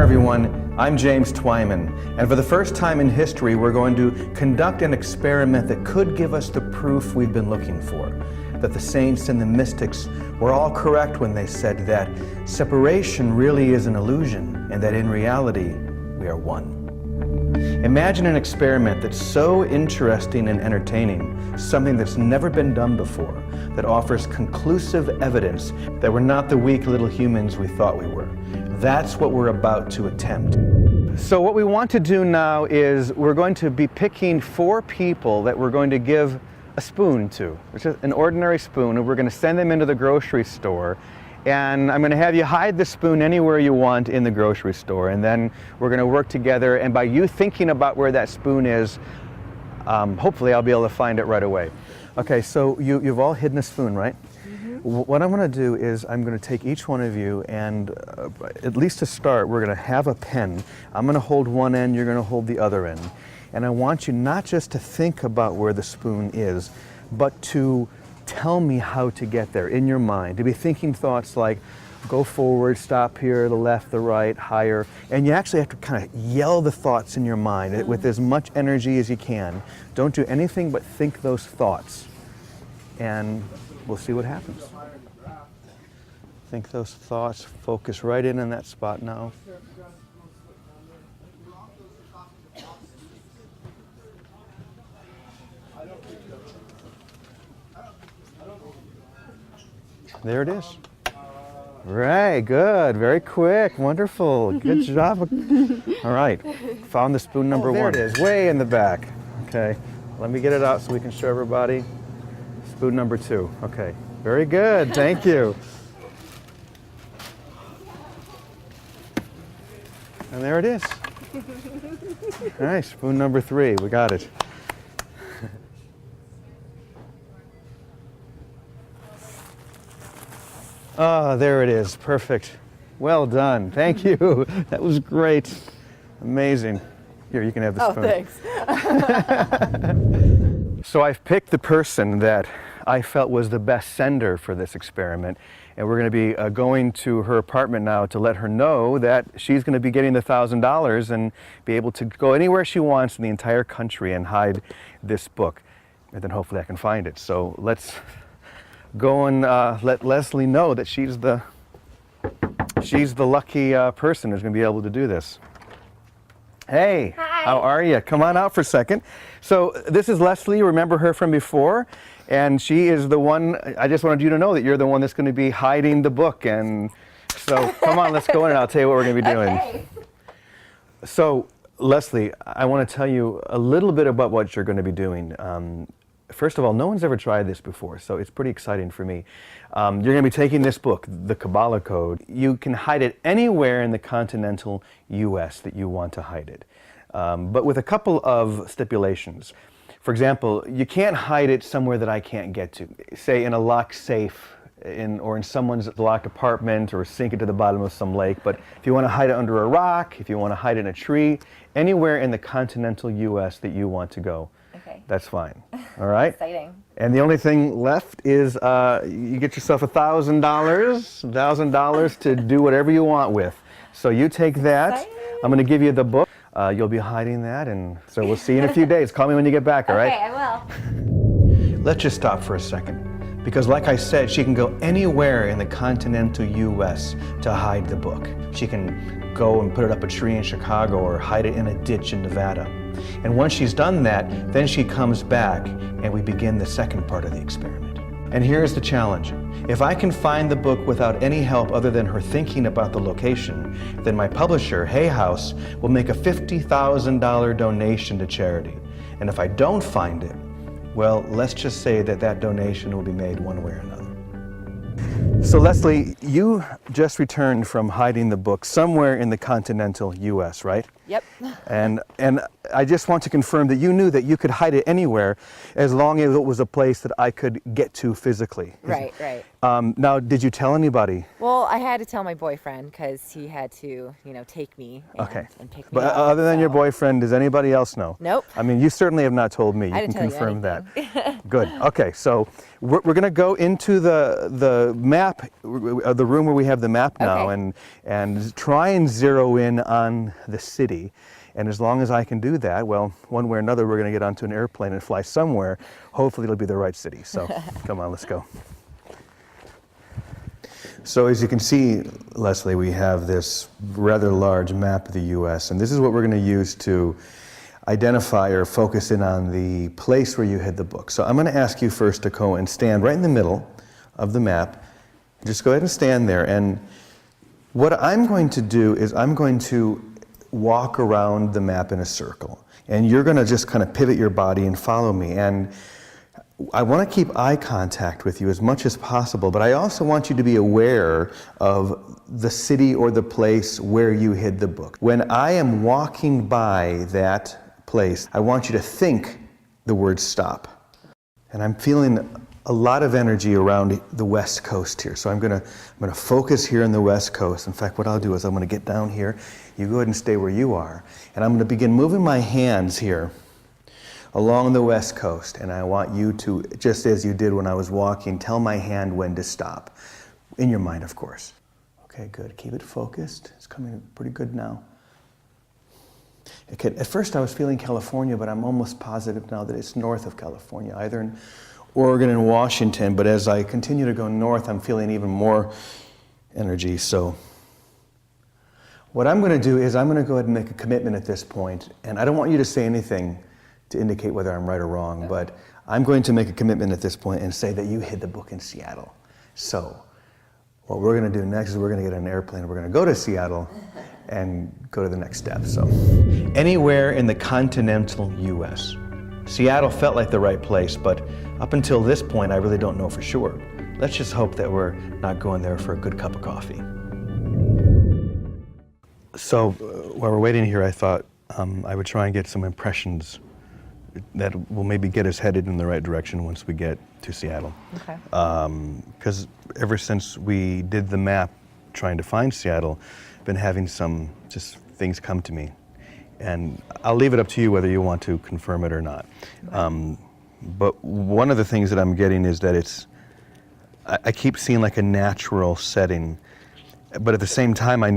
everyone, I'm James Twyman, and for the first time in history we're going to conduct an experiment that could give us the proof we've been looking for, that the saints and the mystics were all correct when they said that separation really is an illusion and that in reality we are one. Imagine an experiment that's so interesting and entertaining, something that's never been done before, that offers conclusive evidence that we're not the weak little humans we thought we were. That's what we're about to attempt. So what we want to do now is we're going to be picking 4 people that we're going to give a spoon to, which is an ordinary spoon, and we're going to send them into the grocery store. And I'm going to have you hide the spoon anywhere you want in the grocery store, and then we're going to work together, and by you thinking about where that spoon is, hopefully I'll be able to find it right away. Okay, so you've all hidden a spoon, right? What I'm going to do is I'm going to take each one of you and, at least to start, we're going to have a pen. I'm going to hold one end, you're going to hold the other end. And I want you not just to think about where the spoon is, but to tell me how to get there in your mind. To be thinking thoughts like, go forward, stop here, the left, the right, higher. And you actually have to kind of yell the thoughts in your mind with as much energy as you can. Don't do anything but think those thoughts. And we'll see what happens. Think those thoughts, focus right in on that spot now. There it is. Right, good, very quick, wonderful, good job. All right, found the spoon number 1. There it is, way in the back. Okay, let me get it out so we can show everybody. Spoon number 2, okay. Very good, thank you. And there it is. All right, spoon number 3, we got it. Ah, there it is, perfect. Well done, thank you. That was great, amazing. Here, you can have the spoon. Oh, thanks. So I've picked the person that I felt was the best sender for this experiment, and we're going to be going to her apartment now to let her know that she's going to be getting the $1,000 and be able to go anywhere she wants in the entire country and hide this book, and then hopefully I can find it. So let's go and let Leslie know that she's the lucky person who's going to be able to do this. Hey, hi. How are you? Come on out for a second. So this is Leslie, remember her from before? And she is the one, I just wanted you to know that you're the one that's going to be hiding the book. And so come on, let's go in and I'll tell you what we're going to be doing. Okay. So Leslie, I want to tell you a little bit about what you're going to be doing. First of all, no one's ever tried this before, so it's pretty exciting for me. You're going to be taking this book, The Kabbalah Code. You can hide it anywhere in the continental U.S. that you want to hide it, but with a couple of stipulations. For example, you can't hide it somewhere that I can't get to, say in a locked safe or in someone's locked apartment, or sink it to the bottom of some lake. But if you want to hide it under a rock, if you want to hide it in a tree, anywhere in the continental U.S. that you want to go. That's fine. All right? Exciting. And the only thing left is you get yourself $1,000 to do whatever you want with. So you take that. Exciting. I'm going to give you the book. You'll be hiding that, and so we'll see you in a few days. Call me when you get back, all right? Okay, I will. Let's just stop for a second. Because like I said, she can go anywhere in the continental U.S. to hide the book. She can go and put it up a tree in Chicago or hide it in a ditch in Nevada. And once she's done that, then she comes back and we begin the second part of the experiment. And here's the challenge. If I can find the book without any help other than her thinking about the location, then my publisher, Hay House, will make a $50,000 donation to charity. And if I don't find it, well, let's just say that that donation will be made one way or another. So Leslie, you just returned from hiding the book somewhere in the continental U.S., right? Yep. And I just want to confirm that you knew that you could hide it anywhere as long as it was a place that I could get to physically. Right, right. Now, did you tell anybody? Well, I had to tell my boyfriend because he had to, take me and, Okay. and pick me But up. other than your so- boyfriend, does anybody else know? Nope. I mean, you certainly have not told me. You I can didn't tell you confirm that. anything. Good. Okay, so we're going to go into the map, the room where we have the map now, Okay. and try and zero in on the city. And as long as I can do that, well, one way or another, we're going to get onto an airplane and fly somewhere. Hopefully it'll be the right city. So come on, let's go. So as you can see, Leslie, we have this rather large map of the U.S., and this is what we're going to use to identify or focus in on the place where you hid the book. So I'm going to ask you first to go and stand right in the middle of the map. Just go ahead and stand there. And what I'm going to do is I'm going to walk around the map in a circle. And you're going to just kind of pivot your body and follow me. And I want to keep eye contact with you as much as possible, but I also want you to be aware of the city or the place where you hid the book. When I am walking by that place, I want you to think the word stop. And I'm feeling a lot of energy around the West Coast here. So I'm gonna focus here on the West Coast. In fact, what I'll do is I'm gonna get down here. You go ahead and stay where you are. And I'm gonna begin moving my hands here along the West Coast, and I want you to, just as you did when I was walking, tell my hand when to stop. In your mind, of course. Okay, good. Keep it focused. It's coming pretty good now. Okay, at first I was feeling California, but I'm almost positive now that it's north of California, either in Oregon and Washington, but as I continue to go north, I'm feeling even more energy. So what I'm going to do is I'm going to go ahead and make a commitment at this point, and I don't want you to say anything to indicate whether I'm right or wrong, but I'm going to make a commitment at this point and say that you hid the book in Seattle. So what we're going to do next is we're going to get on an airplane, we're going to go to Seattle and go to the next step. So anywhere in the continental U.S. Seattle felt like the right place, but up until this point, I really don't know for sure. Let's just hope that we're not going there for a good cup of coffee. So while we're waiting here, I thought I would try and get some impressions that will maybe get us headed in the right direction once we get to Seattle. Okay. Because ever since we did the map trying to find Seattle, I've been having some just things come to me. And I'll leave it up to you whether you want to confirm it or not. Okay. But one of the things that I'm getting is that I keep seeing like a natural setting, but at the same time I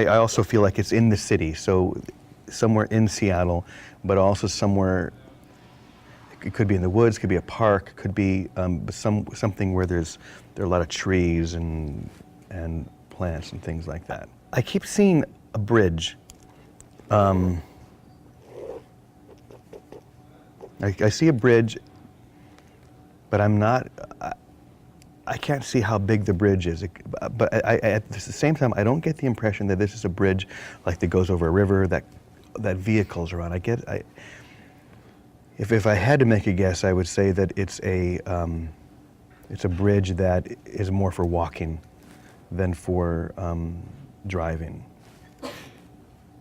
also feel like it's in the city, so somewhere in Seattle, but also somewhere, it could be in the woods, could be a park, could be something where there are a lot of trees and plants and things like that. I keep seeing a bridge. I see a bridge, but I can't see how big the bridge is. But at the same time, I don't get the impression that this is a bridge like that goes over a river that vehicles are on. If I had to make a guess, I would say that it's a bridge that is more for walking than for driving.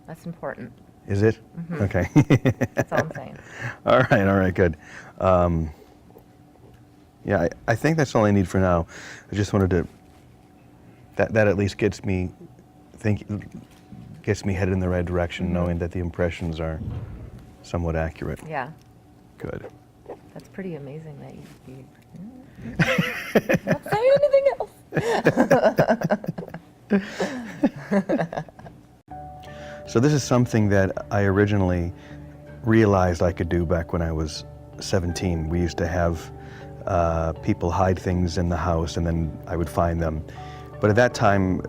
That's important. Is it? Mm-hmm. Okay. That's all I'm saying. All right, good. Yeah, I think that's all I need for now. I just wanted to, that at least gets me headed in the right direction, Mm-hmm. knowing that the impressions are somewhat accurate. Yeah. Good. That's pretty amazing that you I'm not saying anything else. So this is something that I originally realized I could do back when I was 17. We used to have people hide things in the house and then I would find them. But at that time,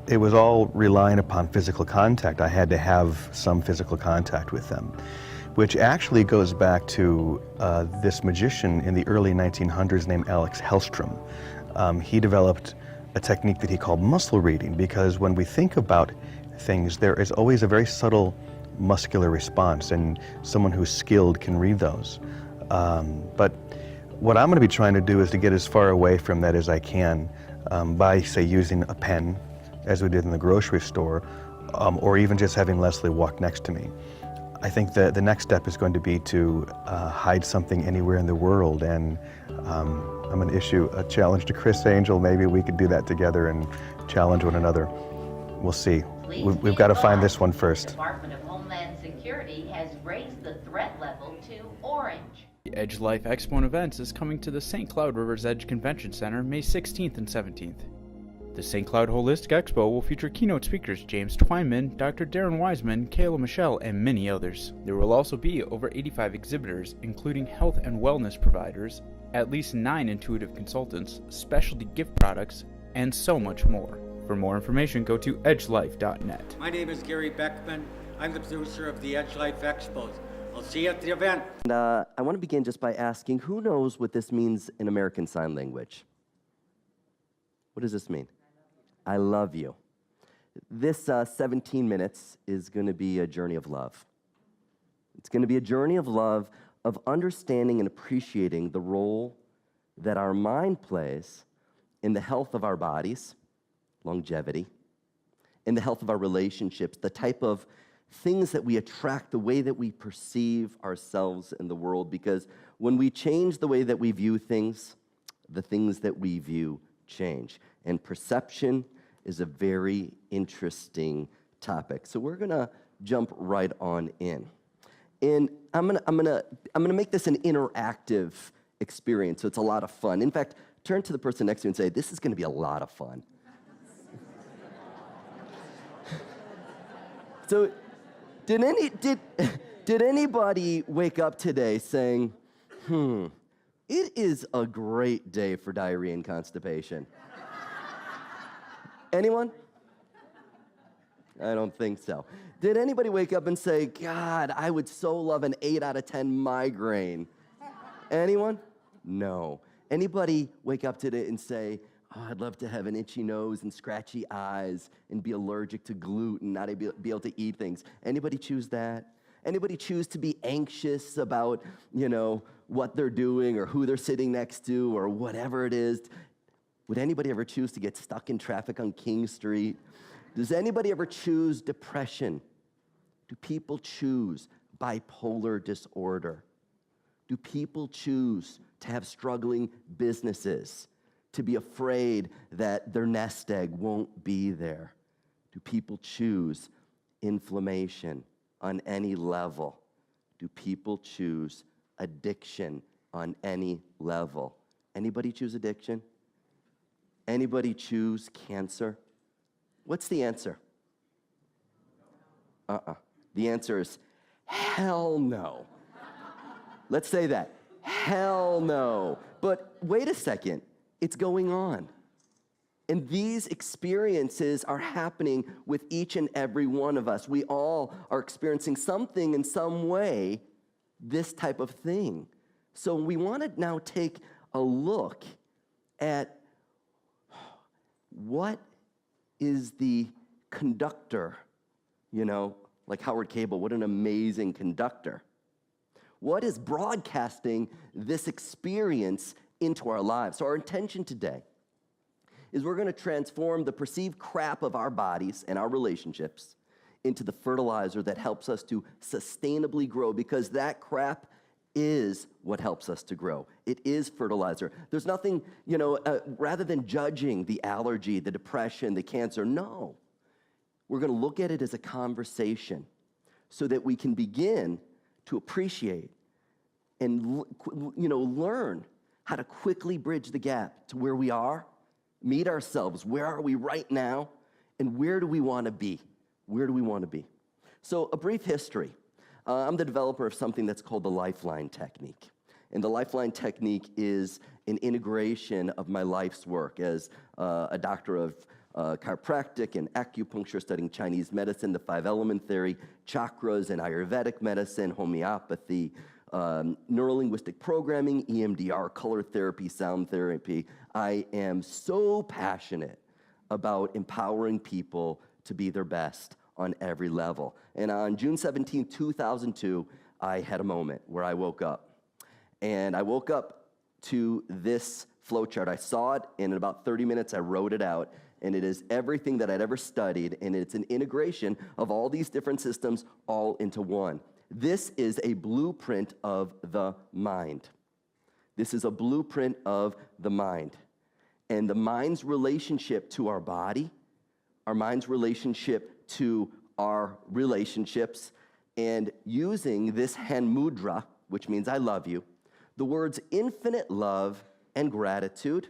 it was all relying upon physical contact. I had to have some physical contact with them, which actually goes back to this magician in the early 1900s named Alex Hellstrom. He developed a technique that he called muscle reading, because when we think about things, there is always a very subtle muscular response, and someone who's skilled can read those. But what I'm going to be trying to do is to get as far away from that as I can by, say, using a pen, as we did in the grocery store, or even just having Leslie walk next to me. I think the next step is going to be to hide something anywhere in the world, and I'm going to issue a challenge to Chris Angel. Maybe we could do that together and challenge one another. We'll see. We've got to find this one first. The Department of Homeland Security has raised the threat level to orange. The Edge Life Expo and Events is coming to the St. Cloud Rivers Edge Convention Center May 16th and 17th. The St. Cloud Holistic Expo will feature keynote speakers James Twyman, Dr. Darren Wiseman, Kayla Michelle, and many others. There will also be over 85 exhibitors, including health and wellness providers, at least 9 intuitive consultants, specialty gift products, and so much more. For more information, go to edgelife.net. My name is Gary Beckman. I'm the producer of the Edge Life Expos. I'll see you at the event. And I want to begin just by asking, who knows what this means in American Sign Language? What does this mean? I love you. This 17 minutes is going to be a journey of love. It's going to be a journey of love, of understanding and appreciating the role that our mind plays in the health of our bodies, longevity, in the health of our relationships, the type of things that we attract, the way that we perceive ourselves in the world, because when we change the way that we view things, the things that we view change. And perception is a very interesting topic. So we're gonna jump right on in. And I'm gonna make this an interactive experience, so it's a lot of fun. In fact, turn to the person next to you and say, this is gonna be a lot of fun. So, did anybody wake up today saying, it is a great day for diarrhea and constipation? Anyone? I don't think so. Did anybody wake up and say, God, I would so love an 8 out of 10 migraine? Anyone? No. Anybody wake up today and say, oh, I'd love to have an itchy nose and scratchy eyes and be allergic to gluten, not be able to eat things? Anybody choose that? Anybody choose to be anxious about, what they're doing or who they're sitting next to or whatever it is? Would anybody ever choose to get stuck in traffic on King Street? Does anybody ever choose depression? Do people choose bipolar disorder? Do people choose to have struggling businesses, to be afraid that their nest egg won't be there? Do people choose inflammation on any level? Do people choose addiction on any level? Anybody choose addiction? Anybody choose cancer? What's the answer? The answer is hell no. Let's say that. Hell no. But wait a second. It's going on. And these experiences are happening with each and every one of us. We all are experiencing something in some way, this type of thing. So we want to now take a look at what is the conductor, like Howard Cable, what an amazing conductor. What is broadcasting this experience into our lives? So our intention today is we're going to transform the perceived crap of our bodies and our relationships into the fertilizer that helps us to sustainably grow, because that crap is what helps us to grow. It is fertilizer. There's nothing, rather than judging the allergy, the depression, the cancer, no. We're going to look at it as a conversation so that we can begin to appreciate and, learn how to quickly bridge the gap to where we are, meet ourselves, where are we right now, and where do we want to be? Where do we want to be? So a brief history. I'm the developer of something that's called the Lifeline Technique. And the Lifeline Technique is an integration of my life's work as a doctor of chiropractic and acupuncture, studying Chinese medicine, the 5-element theory, chakras and Ayurvedic medicine, homeopathy, neurolinguistic programming, EMDR, color therapy, sound therapy. I am so passionate about empowering people to be their best on every level. And on June 17, 2002, I had a moment where I woke up. And I woke up to this flowchart. I saw it, and in about 30 minutes, I wrote it out. And it is everything that I'd ever studied, and it's an integration of all these different systems all into one. This is a blueprint of the mind. This is a blueprint of the mind. And the mind's relationship to our body, our mind's relationship to our relationships, and using this hand mudra, which means I love you, the words infinite love and gratitude.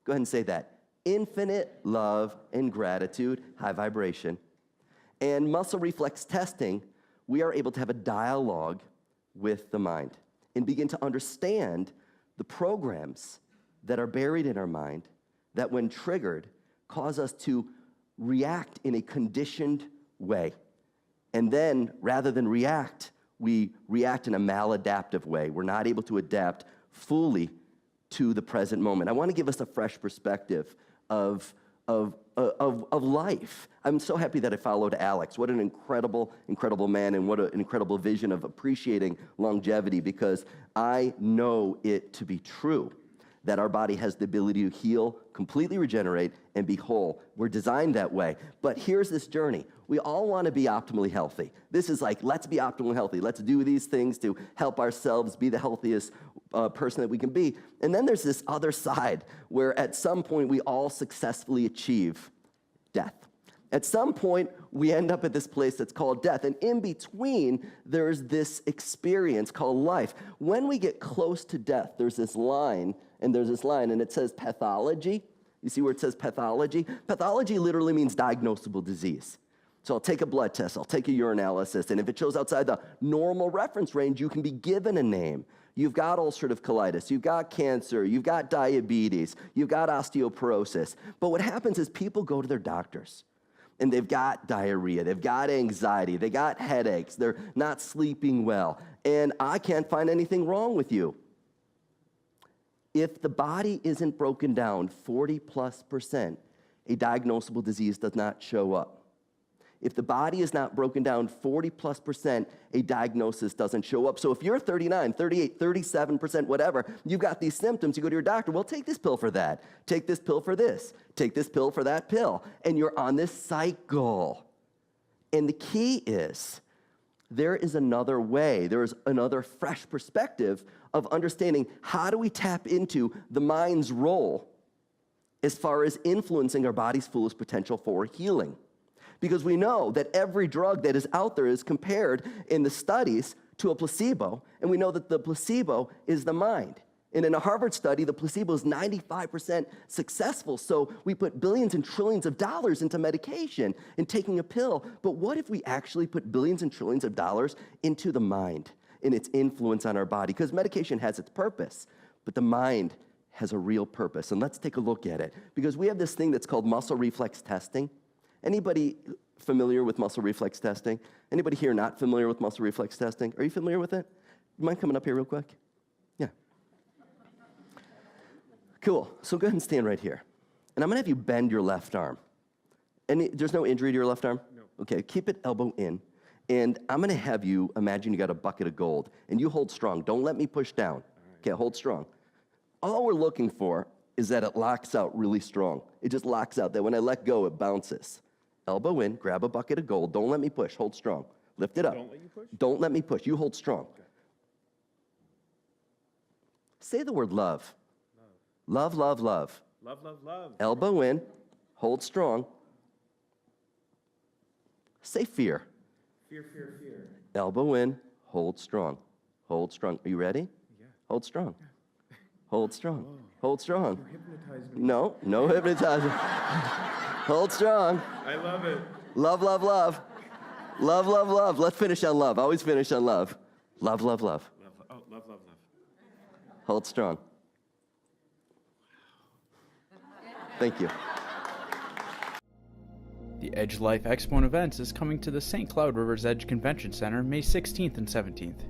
Go ahead and say that. Infinite love and gratitude, high vibration. And muscle reflex testing, we are able to have a dialogue with the mind and begin to understand the programs that are buried in our mind that, when triggered, cause us to react in a conditioned way. And then, rather than react, we react in a maladaptive way. We're not able to adapt fully to the present moment. I want to give us a fresh perspective of life. I'm so happy that I followed Alex. What an incredible, incredible man, and what an incredible vision of appreciating longevity, because I know it to be true that our body has the ability to heal, completely regenerate, and be whole. We're designed that way. But here's this journey. We all want to be optimally healthy. This is like, let's be optimally healthy. Let's do these things to help ourselves be the healthiest person that we can be. And then there's this other side where at some point we all successfully achieve death. At some point, we end up at this place that's called death. And in between, there's this experience called life. When we get close to death, there's this line, and it says pathology. You see where it says pathology? Pathology literally means diagnosable disease. So I'll take a blood test, I'll take a urinalysis, and if it shows outside the normal reference range, you can be given a name. You've got ulcerative colitis, you've got cancer, you've got diabetes, you've got osteoporosis. But what happens is people go to their doctors, and they've got diarrhea, they've got anxiety, they got headaches, they're not sleeping well, and I can't find anything wrong with you. If the body isn't broken down 40+%, a diagnosable disease does not show up. If the body is not broken down 40+%, a diagnosis doesn't show up. So if you're 39, 38, 37%, whatever, you've got these symptoms, you go to your doctor, well, take this pill for that, take this pill for this, take this pill for that pill, and you're on this cycle. And the key is, there is another way, there is another fresh perspective of understanding how do we tap into the mind's role as far as influencing our body's fullest potential for healing. Because we know that every drug that is out there is compared in the studies to a placebo, and we know that the placebo is the mind. And in a Harvard study, the placebo is 95% successful, so we put billions and trillions of dollars into medication and taking a pill. But what if we actually put billions and trillions of dollars into the mind and its influence on our body? Because medication has its purpose, but the mind has a real purpose. And let's take a look at it. Because we have this thing that's called muscle reflex testing. Anybody familiar with muscle reflex testing? Anybody here not familiar with muscle reflex testing? Are you familiar with it? You mind coming up here real quick? Yeah. Cool. So go ahead and stand right here. And I'm going to have you bend your left arm. There's no injury to your left arm? No. Okay, keep it elbow in. And I'm going to have you imagine you got a bucket of gold. And you hold strong. Don't let me push down. Right. Okay, hold strong. All we're looking for is that it locks out really strong. It just locks out, that when I let go, it bounces. Elbow in, grab a bucket of gold. Don't let me push. Hold strong. Lift it up. Don't let you push? Don't let me push. You hold strong. Okay. Say the word love. Love, love, love. Love, love, love. Elbow in, hold strong. Say fear. Fear, fear, fear. Elbow in, hold strong. Hold strong. Are you ready? Yeah. Hold strong. Hold strong. Whoa. Hold strong. You're hypnotizing me. No, no hypnotizing. Hold strong. I love it. Love, love, love. Love, love, love. Let's finish on love. Always finish on love. Love, love, love. Love, love, love. Hold strong. Thank you. The Edge Life Expo and Events is coming to the St. Cloud Rivers Edge Convention Center May 16th and 17th.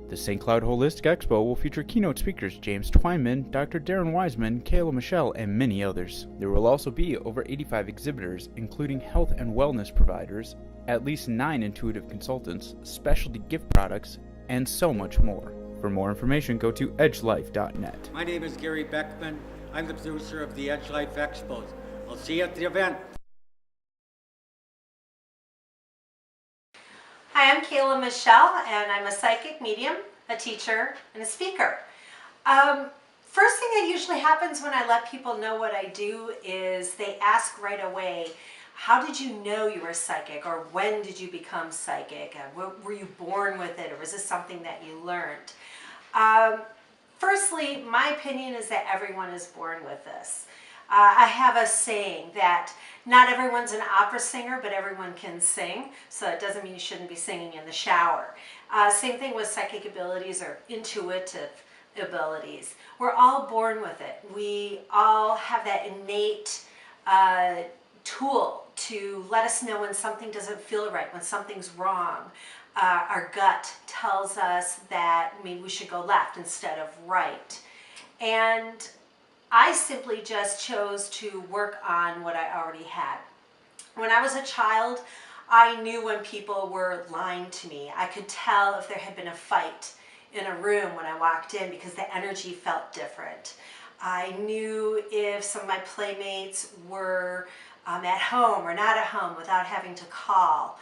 The St. Cloud Holistic Expo will feature keynote speakers James Twyman, Dr. Darren Wiseman, Kayla Michelle, and many others. There will also be over 85 exhibitors, including health and wellness providers, at least 9 intuitive consultants, specialty gift products, and so much more. For more information, go to edgelife.net. My name is Gary Beckman. I'm the producer of the Edge Life Expos. I'll see you at the event. Hi, I'm Kayla Michelle, and I'm a psychic medium, a teacher, and a speaker. First thing that usually happens when I let people know what I do is they ask right away, how did you know you were psychic, or when did you become psychic? Were you born with it, or was this something that you learned? Firstly, my opinion is that everyone is born with this. I have a saying that not everyone's an opera singer, but everyone can sing. So it doesn't mean you shouldn't be singing in the shower. Same thing with psychic abilities or intuitive abilities. We're all born with it. We all have that innate tool to let us know when something doesn't feel right, when something's wrong. Our gut tells us that maybe we should go left instead of right. And I simply just chose to work on what I already had. When I was a child, I knew when people were lying to me. I could tell if there had been a fight in a room when I walked in because the energy felt different. I knew if some of my playmates were at home or not at home without having to call.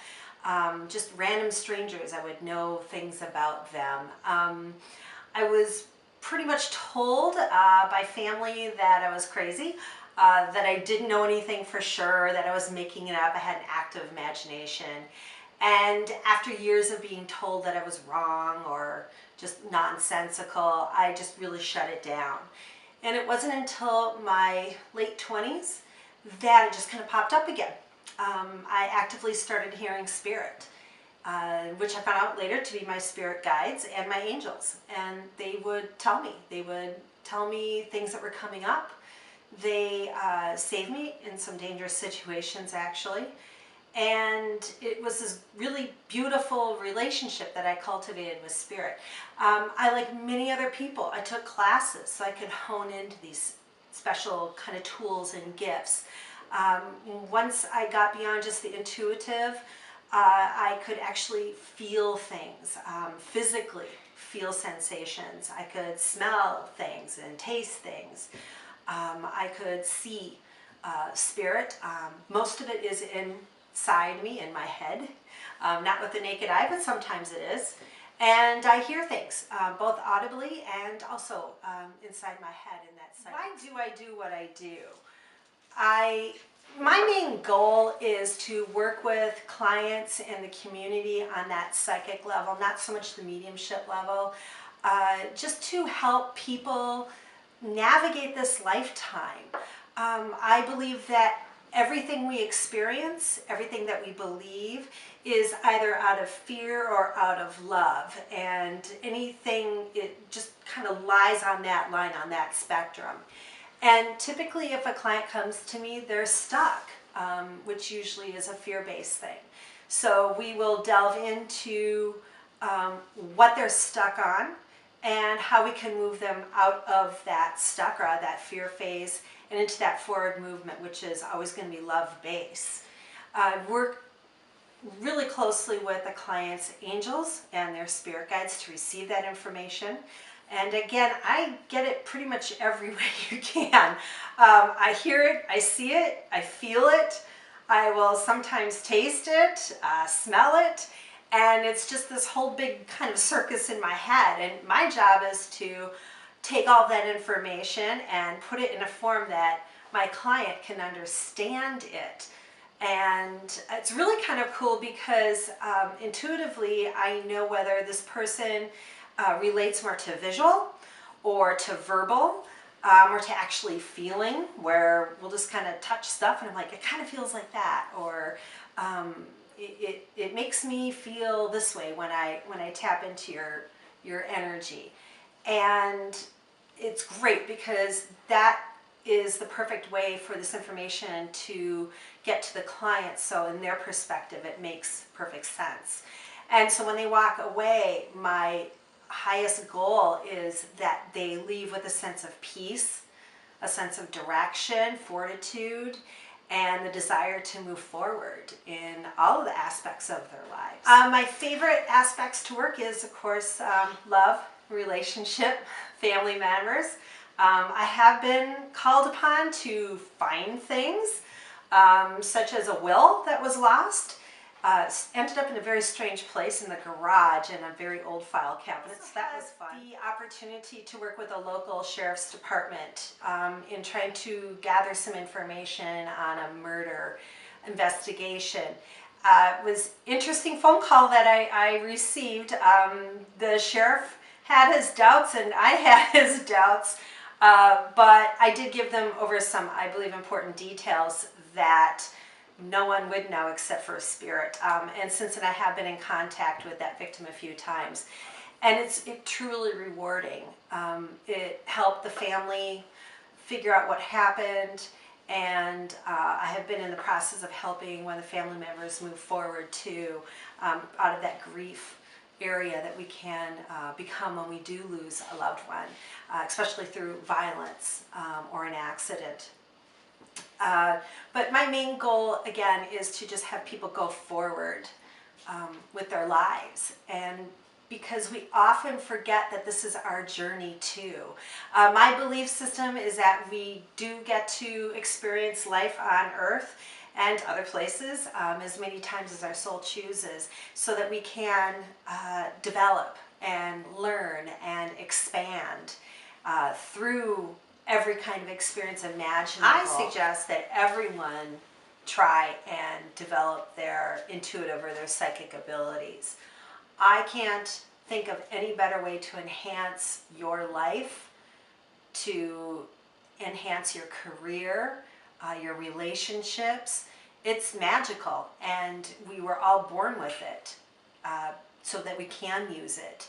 Just random strangers, I would know things about them. I was pretty much told by family that I was crazy, that I didn't know anything for sure, that I was making it up. I had an active imagination. And after years of being told that I was wrong or just nonsensical, I just really shut it down. And it wasn't until my late 20s that it just kind of popped up again. I actively started hearing spirit. Which I found out later to be my spirit guides and my angels. And they would tell me. They would tell me things that were coming up. They saved me in some dangerous situations, actually. And it was this really beautiful relationship that I cultivated with spirit. I, like many other people, I took classes so I could hone into these special kind of tools and gifts. Once I got beyond just the intuitive, I could actually feel things, physically feel sensations. I could smell things and taste things. I could see spirit. Most of it is inside me, in my head. Not with the naked eye, but sometimes it is. And I hear things, both audibly and also inside my head in that side. Why do I do what I do? My main goal is to work with clients in the community on that psychic level, not so much the mediumship level, just to help people navigate this lifetime. I believe that everything we experience, everything that we believe, is either out of fear or out of love. And anything, it just kind of lies on that line, on that spectrum. And typically if a client comes to me, they're stuck, which usually is a fear-based thing. So we will delve into what they're stuck on and how we can move them out of that stuck or out of that fear phase and into that forward movement, which is always going to be love-based. Work really closely with the client's angels and their spirit guides to receive that information. And again, I get it pretty much every way you can. I hear it, I see it, I feel it. I will sometimes taste it, smell it, and it's just this whole big kind of circus in my head. And my job is to take all that information and put it in a form that my client can understand it. And it's really kind of cool because intuitively I know whether this person relates more to visual or to verbal or to actually feeling, where we'll just kind of touch stuff and I'm like, it kind of feels like that, or it makes me feel this way when I tap into your energy. And it's great because that is the perfect way for this information to get to the client, so in their perspective it makes perfect sense. And so when they walk away, my highest goal is that they leave with a sense of peace, a sense of direction, fortitude, and the desire to move forward in all of the aspects of their lives. My favorite aspects to work is, of course, love, relationship, family members. I have been called upon to find things, such as a will that was lost. ended up in a very strange place in the garage in a very old file cabinet. So that was fun. The opportunity to work with a local sheriff's department in trying to gather some information on a murder investigation. It was an interesting phone call that I received. The sheriff had his doubts and I had his doubts, but I did give them over some, I believe, important details that no one would know except for a spirit. And since then I have been in contact with that victim a few times. And it's truly rewarding. It helped the family figure out what happened, and I have been in the process of helping one of the family members move forward too, out of that grief area that we can become when we do lose a loved one, especially through violence or an accident. But my main goal, again, is to just have people go forward with their lives, and because we often forget that this is our journey too. My belief system is that we do get to experience life on earth and other places as many times as our soul chooses, so that we can develop and learn and expand through every kind of experience imaginable. I suggest that everyone try and develop their intuitive or their psychic abilities. I can't think of any better way to enhance your life, to enhance your career, your relationships. It's magical, and we were all born with it so that we can use it.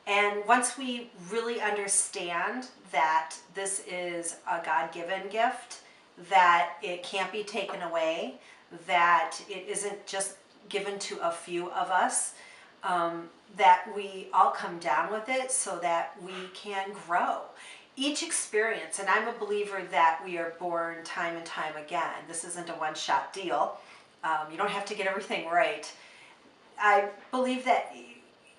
And once we really understand that this is a God-given gift, that it can't be taken away, that it isn't just given to a few of us, that we all come down with it so that we can grow. Each experience, and I'm a believer that we are born time and time again. This isn't a one-shot deal. You don't have to get everything right. I believe that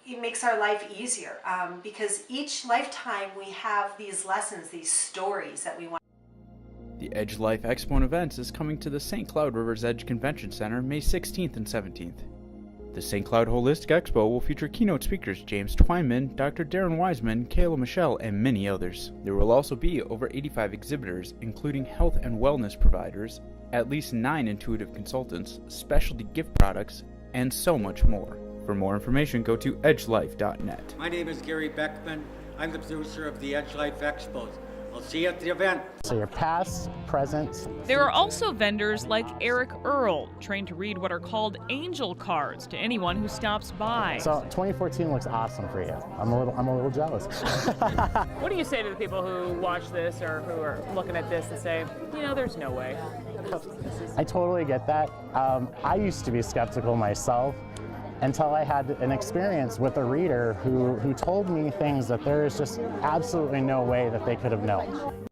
it makes our life easier because each lifetime we have these lessons, these stories that we want. The Edge Life Expo and Events is coming to the St. Cloud Rivers Edge Convention Center May 16th and 17th. The St. Cloud Holistic Expo will feature keynote speakers James Twyman, Dr. Darren Wiseman, Kayla Michelle, and many others. There will also be over 85 exhibitors, including health and wellness providers, at least 9 intuitive consultants, specialty gift products, and so much more. For more information, go to edgelife.net. My name is Gary Beckman. I'm the producer of the Edge Life Expos. I'll see you at the event. So your past, present. There are also vendors like Eric Earl, trained to read what are called angel cards to anyone who stops by. So 2014 looks awesome for you. I'm a little jealous. What do you say to the people who watch this or who are looking at this and say, you know, there's no way? I totally get that. I used to be skeptical myself until I had an experience with a reader who told me things that there is just absolutely no way that they could have known.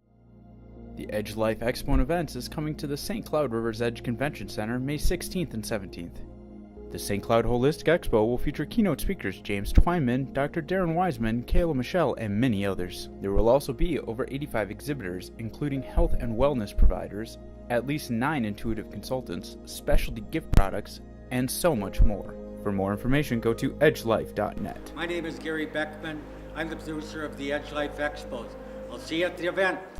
The Edge Life Expo and Events is coming to the St. Cloud Rivers Edge Convention Center May 16th and 17th. The St. Cloud Holistic Expo will feature keynote speakers James Twyman, Dr. Darren Wiseman, Kayla Michelle, and many others. There will also be over 85 exhibitors, including health and wellness providers, at least 9 intuitive consultants, specialty gift products, and so much more. For more information, go to edgelife.net. My name is Gary Beckman. I'm the producer of the Edge Life Expos. I'll see you at the event.